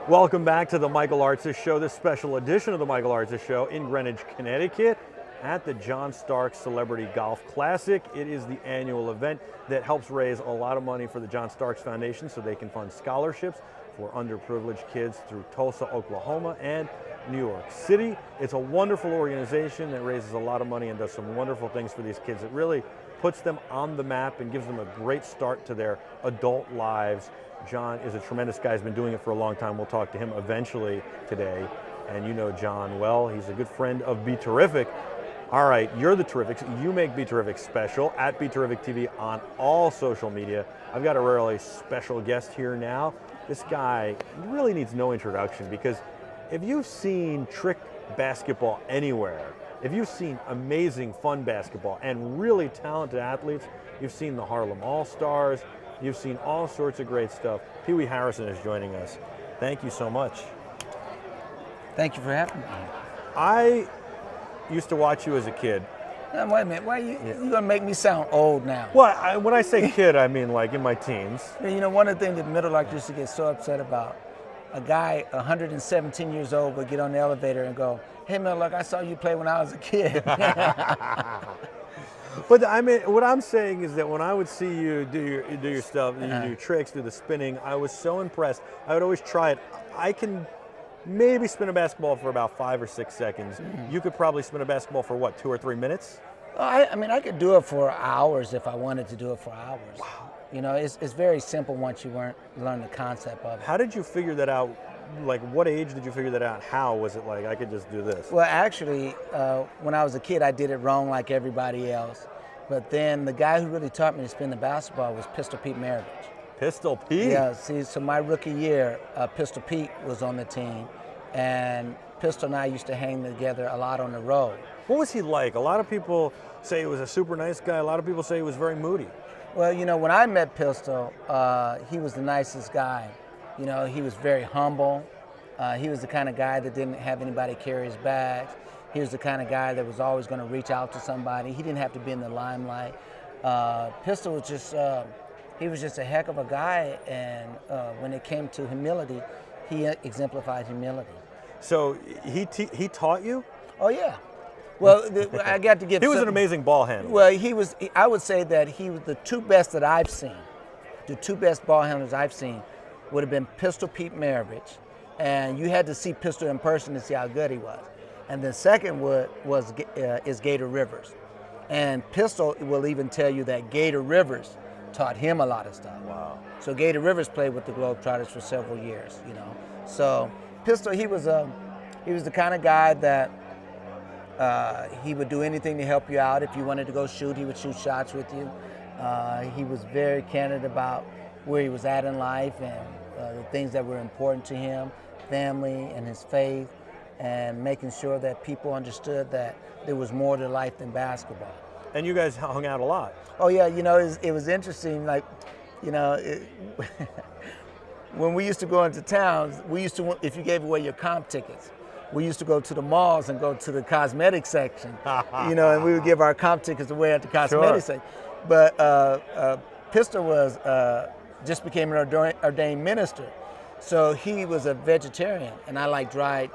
Welcome back to the Michael Artsis Show, this special edition of the Michael Artsis Show in Greenwich, Connecticut at the John Stark Celebrity Golf Classic. It is the annual event that helps raise a lot of money for the John Starks Foundation so they can fund scholarships for underprivileged kids through Tulsa, Oklahoma and New York City. It's a wonderful organization that raises a lot of money and does some wonderful things for these kids. It really puts them on the map and gives them a great start to their adult lives. John is a tremendous guy. He's been doing it for a long time. We'll talk to him eventually today. And you know John well. He's a good friend of BeTerrific. All right, you're the Terrifics. You make BeTerrific special at BeTerrific TV on all social media. I've got a really special guest here now. This guy really needs no introduction because if you've seen trick basketball anywhere, if you've seen amazing fun basketball and really talented athletes, you've seen the Harlem All-Stars, you've seen all sorts of great stuff. Peewee Harrison is joining us. Thank you so much. Thank you for having me. I used to watch you as a kid. Now, wait a minute, why you gonna make me sound old now? Well, when I say kid, I mean like in my teens. You know, one of the things that middle life used to get so upset about, a guy 117 years old would get on the elevator and go, "Hey, Middlelark, I saw you play when I was a kid." But I mean, what I'm saying is that when I would see you do your stuff, you do tricks, do the spinning, I was so impressed. I would always try it. I can maybe spin a basketball for about 5 or 6 seconds. You could probably spin a basketball for what, 2 or 3 minutes? I mean, I could do it for hours if I wanted to do it for hours. Wow. You know, it's very simple once you learn the concept of it. How did you figure that out? Like, what age did you figure that out? How was it like, I could just do this? Well, actually, when I was a kid, I did it wrong like everybody else. But then the guy who really taught me to spin the basketball was Pistol Pete Maravich. Pistol Pete? Yeah, see, so my rookie year, Pistol Pete was on the team, and Pistol and I used to hang together a lot on the road. What was he like? A lot of people say he was a super nice guy. A lot of people say he was very moody. Well, you know, when I met Pistol, he was the nicest guy. You know, he was very humble. He was the kind of guy that didn't have anybody carry his bags. He was the kind of guy that was always going to reach out to somebody. He didn't have to be in the limelight. Pistol was just, he was just a heck of a guy, and when it came to humility, he exemplified humility. So he taught you? Oh, yeah. Well, I got to get. He was an amazing ball handler. Well, I would say that he was the two best that I've seen. The two best ball handlers I've seen would have been Pistol Pete Maravich, and you had to see Pistol in person to see how good he was. And then second is Gator Rivers, and Pistol will even tell you that Gator Rivers taught him a lot of stuff. Wow. So Gator Rivers played with the Globetrotters for several years, you know. So Pistol, he was the kind of guy that he would do anything to help you out. If you wanted to go shoot, he would shoot shots with you. He was very candid about where he was at in life and the things that were important to him, family and his faith, and making sure that people understood that there was more to life than basketball. And you guys hung out a lot. Oh yeah, you know, it was interesting, like, you know, when we used to go into towns, if you gave away your comp tickets, we used to go to the malls and go to the cosmetic section, you know, and we would give our comp tickets away at the cosmetic section. But Pistol just became an ordained minister. So he was a vegetarian, and I like dried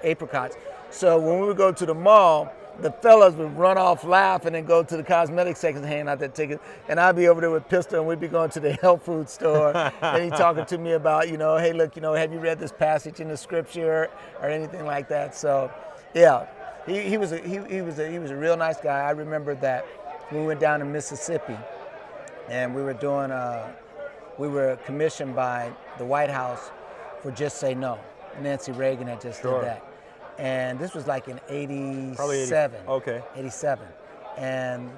apricots. So when we would go to the mall, the fellas would run off laughing and go to the cosmetic section and hand out their tickets. And I'd be over there with Pistol, and we'd be going to the health food store, and he'd talking to me about, you know, hey, look, you know, have you read this passage in the scripture or anything like that? So, yeah, he was a real nice guy. I remember that when we went down to Mississippi, and we were commissioned by the White House for Just Say No. Nancy Reagan had just did that. And this was like in 87. Probably 80. Okay. 87. And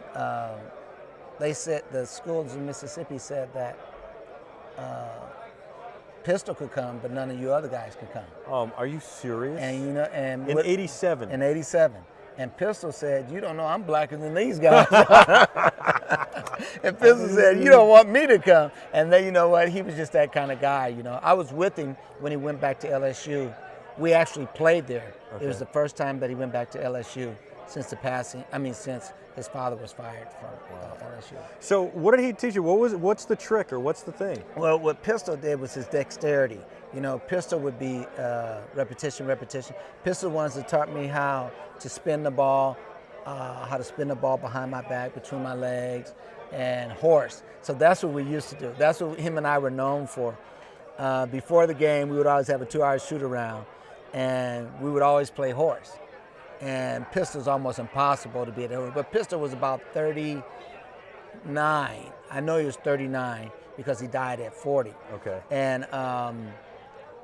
they said, the schools in Mississippi said that Pistol could come, but none of you other guys could come. Are you serious? And you know, and in 87. In 87. And Pistol said, "You don't know, I'm blacker than these guys." And Pistol said, "You don't want me to come." And then, you know what? He was just that kind of guy. You know, I was with him when he went back to LSU. We actually played there. Okay. It was the first time that he went back to LSU since since his father was fired from LSU. So what did he teach you? What's the trick or what's the thing? Well, what Pistol did was his dexterity. You know, Pistol would be repetition, repetition. Pistol ones that taught me how to spin the ball, behind my back, between my legs, and horse. So that's what we used to do. That's what him and I were known for. Before the game, we would always have a 2-hour shoot around, and we would always play horse. And Pistol's almost impossible to beat, but Pistol was about 39. I know he was 39 because he died at 40. Okay. And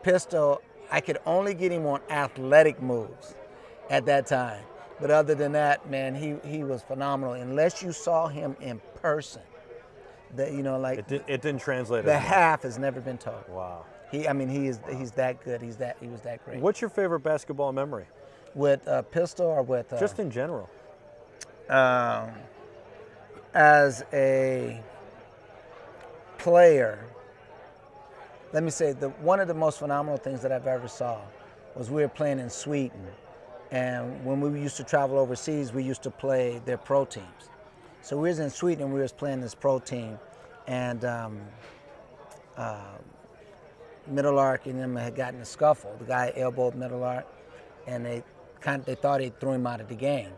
Pistol, I could only get him on athletic moves at that time. But other than that, man, he was phenomenal. Unless you saw him in person, that like it didn't translate. The half has never been told. Wow. He's that good. He was that great. What's your favorite basketball memory? With Pistol or with just in general? As a player, let me say one of the most phenomenal things that I've ever saw was we were playing in Sweden, and when we used to travel overseas, we used to play their pro teams. So we was in Sweden and we was playing this pro team, and Middlelark and them had gotten a scuffle. The guy elbowed Middlelark, and they thought they threw him out of the game.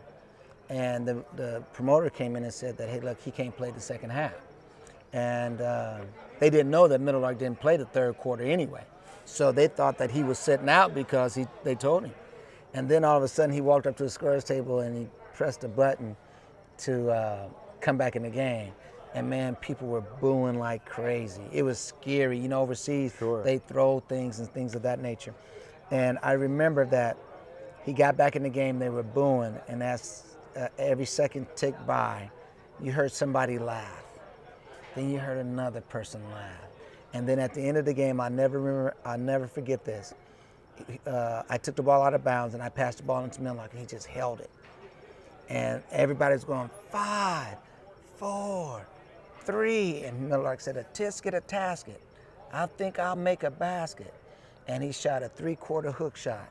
And the promoter came in and said that, hey, look, he can't play the second half. And they didn't know that Middlelark didn't play the third quarter anyway. So they thought that he was sitting out because they told him. And then all of a sudden he walked up to the scorer's table and he pressed a button to come back in the game. And man, people were booing like crazy. It was scary. You know, overseas, sure, they throw things and things of that nature. And I remember that he got back in the game, they were booing, and as every second ticked by, you heard somebody laugh. Then you heard another person laugh. And then at the end of the game, I'll never forget this. I took the ball out of bounds and I passed the ball into Middlelark and he just held it. And everybody's going 5, 4, 3, and Middlelark said, a tisket, a tasket. I think I'll make a basket. And he shot a 3-quarter hook shot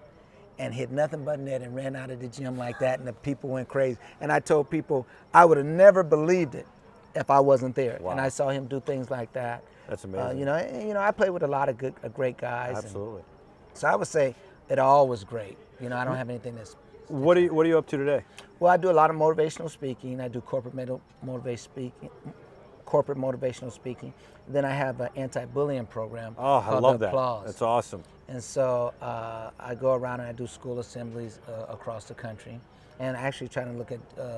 and hit nothing but net and ran out of the gym like that, and the people went crazy. And I told people I would have never believed it if I wasn't there. Wow. And I saw him do things like that. That's amazing. I played with a lot of great guys. Absolutely. So I would say it all was great. I don't have anything that's. What are you up to today? Well, I do a lot of motivational speaking. I do corporate motivational speaking. Then I have an anti-bullying program. Oh, I love that. Applause. That's awesome. And so I go around and I do school assemblies across the country, and actually trying to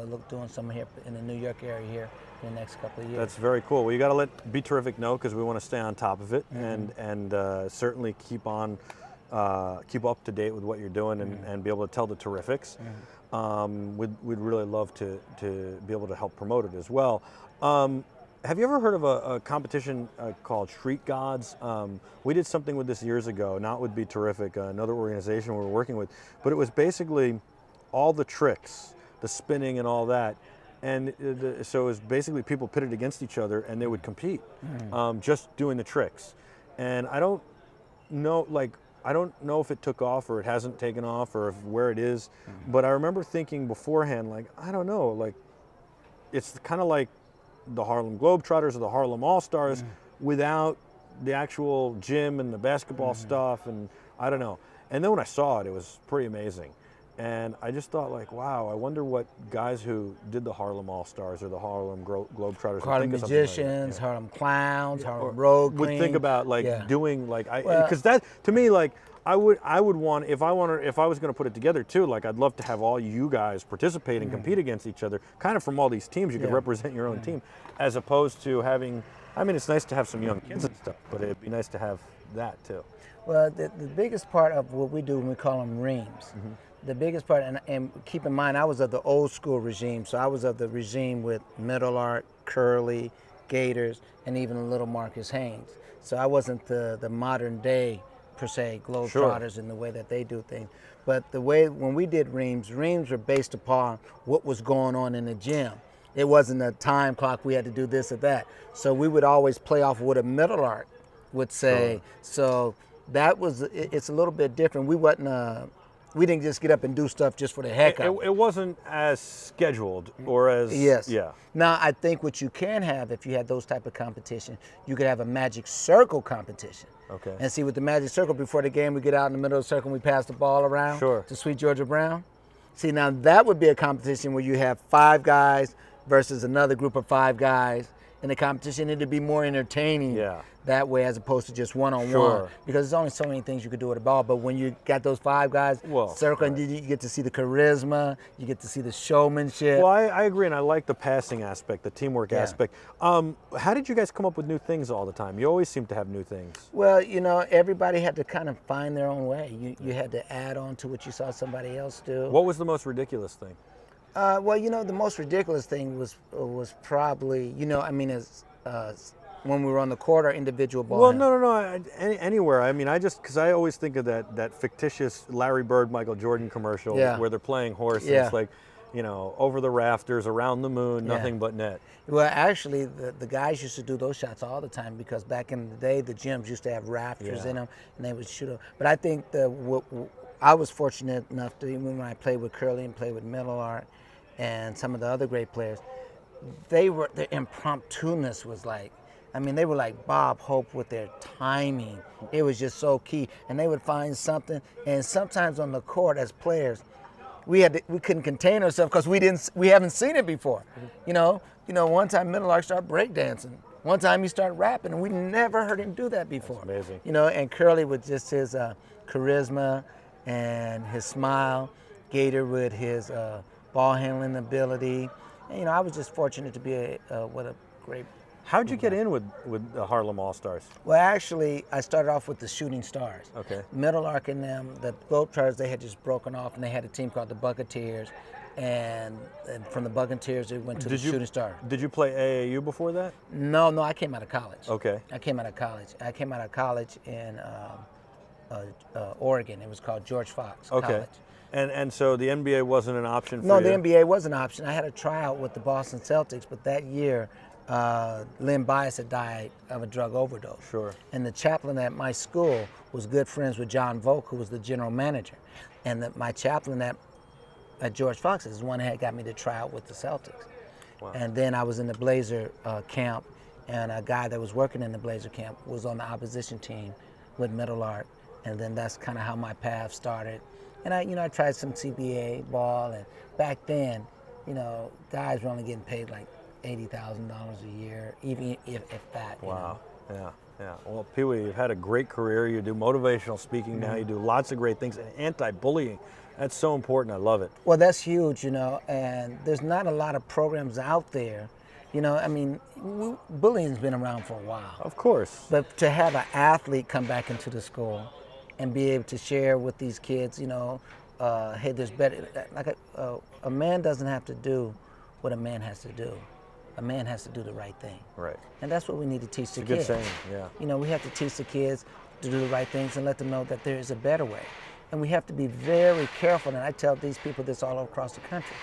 look doing some here in the New York area here in the next couple of years. That's very cool. Well, you got to let BeTerrific know because we want to stay on top of it, and certainly keep up to date with what you're doing and be able to tell the Terrifics. We'd really love to be able to help promote it as well. Have you ever heard of a competition called Street Gods? We did something with this years ago, not with BeTerrific, another organization we were working with, but it was basically all the tricks, the spinning and all that. And so it was basically people pitted against each other and they would compete, just doing the tricks. And I don't know if it took off or it hasn't taken off or where it is, but I remember thinking beforehand, I don't know, it's kind of like the Harlem Globetrotters or the Harlem All-Stars without the actual gym and the basketball stuff, and I don't know. And then when I saw it, it was pretty amazing. And I just thought, wow, I wonder what guys who did the Harlem All-Stars or the Harlem Globetrotters, Harlem Magicians, Harlem Clowns, Harlem Road Queen, would think about doing because that to me I would want if I was going to put it together too, I'd love to have all you guys participate and compete against each other, kind of from all these teams. You could represent your own team, as opposed to having. I mean, it's nice to have some young kids and stuff, but it'd be nice to have that too. Well, the biggest part of what we do, we call them reams. The biggest part, and keep in mind, I was of the old school regime, so I was of the regime with Middlelark, Curly, Gators, and even a little Marcus Haynes. So I wasn't the modern day, per se, Globetrotters in the way that they do things. But the way, when we did reams were based upon what was going on in the gym. It wasn't a time clock, we had to do this or that. So we would always play off what a Middlelark would say. So that was, it's a little bit different. We wasn't We didn't just get up and do stuff just for the heck of it. It wasn't as scheduled or as Yes. Yeah. Now I think what you can have if you had those type of competition, you could have a magic circle competition. Okay. And see with the magic circle before the game, we get out in the middle of the circle and we pass the ball around Sure. to Sweet Georgia Brown. See now that would be a competition where you have 5 guys versus another group of 5 guys. And the competition need to be more entertaining that way as opposed to just one-on-one. Sure. Because there's only so many things you could do with a ball. But when you got those 5 guys circling, you get to see the charisma, you get to see the showmanship. Well, I agree, and I like the passing aspect, the teamwork aspect. How did you guys come up with new things all the time? You always seem to have new things. Well, you know, everybody had to kind of find their own way. You had to add on to what you saw somebody else do. What was the most ridiculous thing? Well, you know, the most ridiculous thing was probably, you know, I mean, when we were on the court, our individual ball. Well, no. Anywhere. I mean, because I always think of that fictitious Larry Bird, Michael Jordan commercial where they're playing horse. And it's like, you know, over the rafters, around the moon, nothing but net. Well, actually, the guys used to do those shots all the time because back in the day, the gyms used to have rafters in them, and they would shoot them. But I think I was fortunate enough to, even when I played with Curly and played with Middle Art and some of the other great players, their impromptu-ness was like, I mean, they were like Bob Hope with their timing. It was just so key. And they would find something, and sometimes on the court as players, we couldn't contain ourselves because we haven't seen it before. You know, one time Middle Art started breakdancing. One time he started rapping, and we never heard him do that before. That's amazing. You know, and Curly with just his charisma and his smile, Gator with his ball handling ability. And, you know, I was just fortunate to be with a great. How'd you get in with the Harlem All-Stars? Well, actually, I started off with the Shooting Stars. Okay. Middle Arc and them, the Globtrotters, they had just broken off, and they had a team called the Bucketeers. And from the Bucketeers, they went to the Shooting Stars. Did you play AAU before that? No, I came out of college. Okay. I came out of college in Oregon. It was called George Fox College. And so the NBA wasn't an option for you? No, the NBA was an option. I had a tryout with the Boston Celtics, but that year, Lynn Bias had died of a drug overdose. Sure. And the chaplain at my school was good friends with John Volk, who was the general manager. And my chaplain at George Fox is the one that got me to try out with the Celtics. Wow. And then I was in the Blazer camp, and a guy that was working in the Blazer camp was on the opposition team with Middle Art. And then that's kind of how my path started. And I tried some CBA ball, and back then, you know, guys were only getting paid like $80,000 a year, even if that. Wow. You know? Yeah. Well, Peewee, you've had a great career. You do motivational speaking now. You do lots of great things, and anti-bullying. That's so important. I love it. Well, that's huge, you know, and there's not a lot of programs out there. You know, I mean, bullying's been around for a while. Of course. But to have an athlete come back into the school and be able to share with these kids, you know, hey, there's better. Like a man doesn't have to do what a man has to do. A man has to do the right thing. Right. And that's what we need to teach the kids. kids. Good saying, yeah. You know, we have to teach the kids to do the right things and let them know that there is a better way. And we have to be very careful, and I tell these people this all across the country.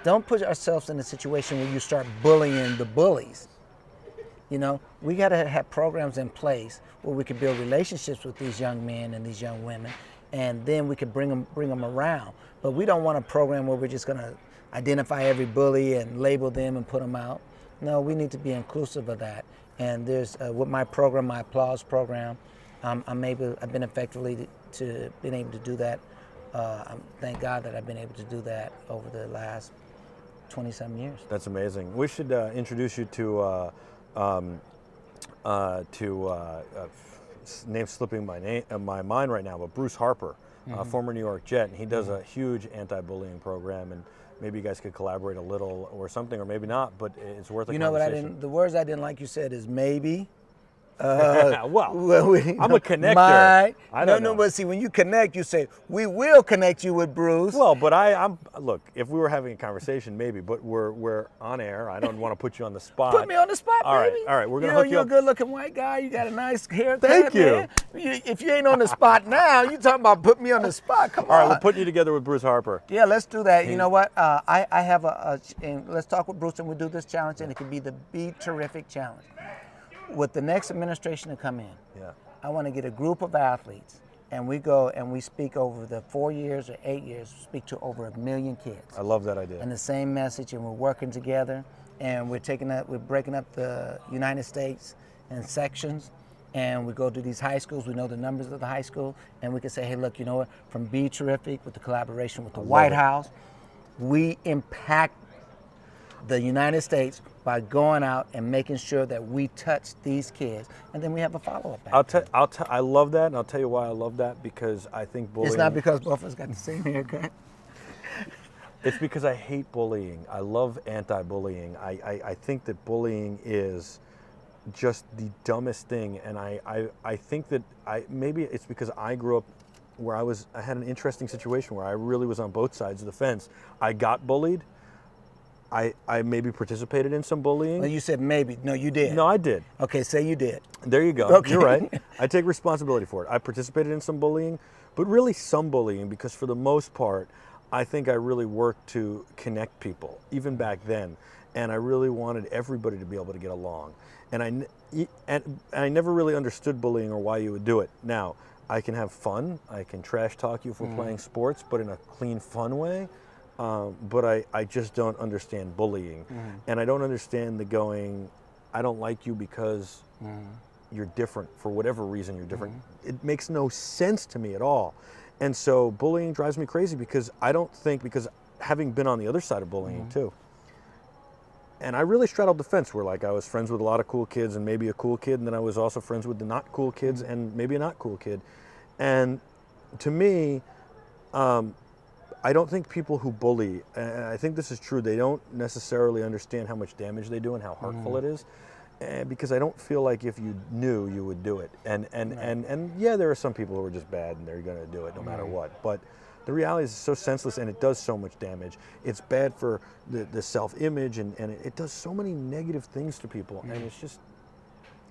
Don't put ourselves in a situation where you start bullying the bullies. You know, we got to have programs in place where we can build relationships with these young men and these young women, and then we can bring them around. But we don't want a program where we're just going to identify every bully and label them and put them out. No, we need to be inclusive of that. And there's with my program, my Applause program, I've been effectively been able to do that. Thank God that I've been able to do that over the last 20-some years. That's amazing. We should introduce you to name slipping my mind right now, but Bruce Harper, former New York Jet, and he does a huge anti-bullying program, and maybe you guys could collaborate a little or something, or maybe not, but it's worth a conversation. You know what the words I didn't like you said is maybe. Well, I'm a connector. I don't know. But see, when you connect, you say, we will connect you with Bruce. Well, but look, if we were having a conversation, maybe, but we're on air. I don't want to put you on the spot. Put me on the spot, baby. All right, we're going to hook you up. You're a good-looking white guy. You got a nice haircut, Thank you. Man. If you ain't on the spot now, you talking about putting me on the spot. Come on. All right, we're putting you together with Bruce Harper. Yeah, let's do that. You know what? I have and let's talk with Bruce, and we'll do this challenge, and it could be the BeTerrific challenge. With the next administration to come in, I want to get a group of athletes, and we go and we speak over the 4 years or 8 years, speak to over 1 million kids. I love that idea. And the same message, and we're working together, and we're breaking up the United States in sections, and we go to these high schools. We know the numbers of the high school, and we can say, hey, look, you know what? From BeTerrific, with the collaboration with the White House, we impact the United States by going out and making sure that we touch these kids, and then we have a follow-up. I love that, and I'll tell you why I love that, because I think bullying. It's not because both of us got the same haircut. It's because I hate bullying. I love anti-bullying. I think that bullying is just the dumbest thing, and I think that maybe it's because I grew up where I had an interesting situation where I really was on both sides of the fence. I got bullied. I maybe participated in some bullying. Well, you said maybe. No, you did. No, I did. Okay, say you did. There you go. Okay. You're right. I take responsibility for it. I participated in some bullying, but really some bullying, because for the most part, I think I really worked to connect people, even back then. And I really wanted everybody to be able to get along. And I never really understood bullying or why you would do it. Now, I can have fun. I can trash talk you if we're playing sports, but in a clean, fun way. But I just don't understand bullying. And I don't understand the going, I don't like you because you're different. For whatever reason you're different. It makes no sense to me at all. And so bullying drives me crazy, because I don't think, because having been on the other side of bullying too, and I really straddled the fence where, like, I was friends with a lot of cool kids and maybe a cool kid, and then I was also friends with the not cool kids and maybe a not cool kid. And to me, I don't think people who bully, and I think this is true, they don't necessarily understand how much damage they do and how hurtful it is. Because I don't feel like if you knew, you would do it. And yeah, there are some people who are just bad and they're going to do it no matter what. But the reality is it's so senseless, and it does so much damage. It's bad for the self-image, and it does so many negative things to people. And it's just,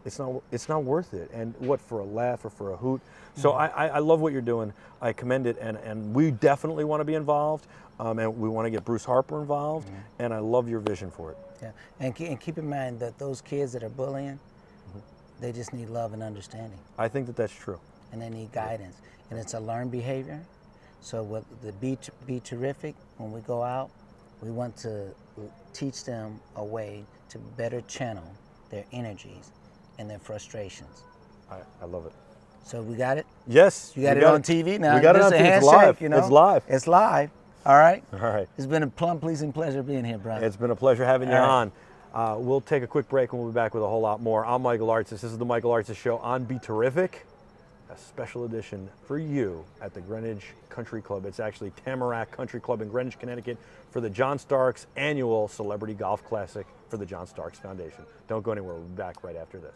it's not worth it. And what, for a laugh or for a hoot? So I love what you're doing. I commend it, and we definitely want to be involved, and we want to get Bruce Harper involved, and I love your vision for it. Yeah, and keep in mind that those kids that are bullying, they just need love and understanding. I think that that's true. And they need guidance, and it's a learned behavior. So with the BeTerrific, when we go out, we want to teach them a way to better channel their energies and their frustrations. I love it. So we got it? Yes. You got it on TV? Now, we got it on TV. It's live. You know? It's live. It's live. All right? All right. It's been a pleasing pleasure being here, brother. It's been a pleasure having you All right. on. We'll take a quick break, and we'll be back with a whole lot more. I'm Michael Artsis. This is the Michael Artsis Show on BeTerrific, a special edition for you at the Greenwich Country Club. It's actually Tamarack Country Club in Greenwich, Connecticut, for the John Starks annual Celebrity Golf Classic for the John Starks Foundation. Don't go anywhere. We'll be back right after this.